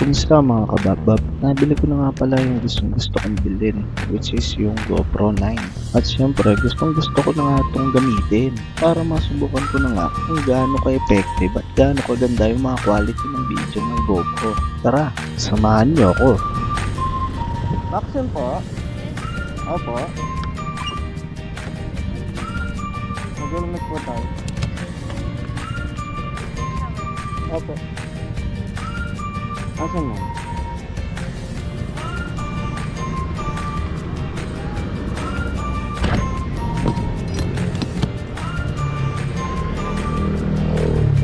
Kumusta mga kababab? Nabili ko na nga pala yung gusto kong bilhin, which is yung GoPro 9. At syempre gusto ko na nga itong gamitin para masubukan ko na nga kung gaano ka-effective at gaano kaganda yung mga quality ng video ng GoPro. Tara, samahan niyo ako. Maxim po? Opo. Mag-helmet po tayo. Opo. Asan mo?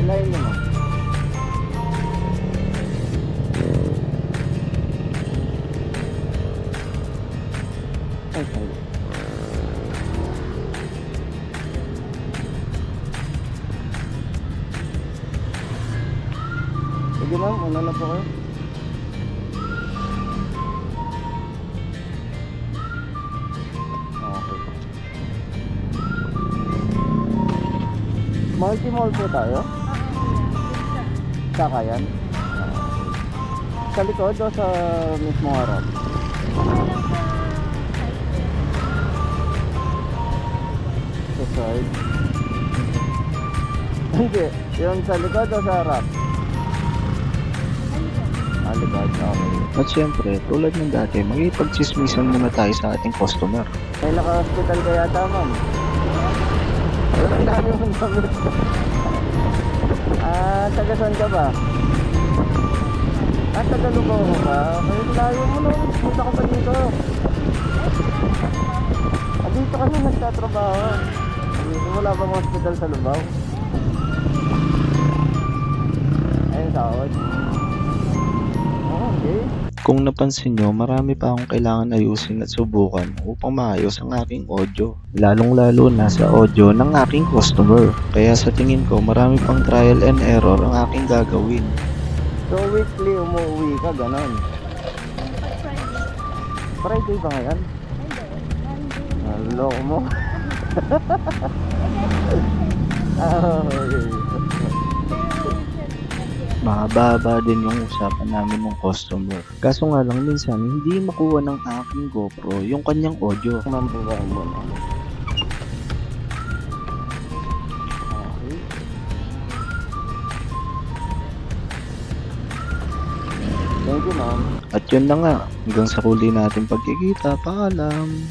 Ilayin mo. Ay, sorry. Sige ma'am, una na po kayo. Okay. Multi-mall po tayo? Sakayan? Sa likod o sa mismo harap? Sa side? Hindi, yung sa likod o sa harap? Likod, okay. At syempre, tulad ng dati, magipagchismisan muna tayo sa ating customer. May naka-hospital ka yata, ma'am? Ang dami mong damit. Taga saan ka ba? Taga Lubao ka? Okay, layo mo na. Punta ka pa dito. Dito kami nagtatrabaho. Wala bang hospital sa Lubao? Ayun, sahod. Okay. Kung napansin nyo, marami pa akong kailangan ayusin at subukan upang maayos ang aking audio. Lalong-lalo na sa audio ng aking customer. Kaya sa tingin ko, marami pang trial and error ang aking gagawin. So weekly umuwi ka, ganon? Friday ba ngayon? Loko mo. Okay. Mahaba din yung usapan namin ng customer. Kaso nga lang minsan, hindi makuha ng aking GoPro yung kanyang audio. Ma'am po ba mo na? Okay. Thank you, ma'am. At yun na nga, hanggang sa huli natin pagkikita, paalam!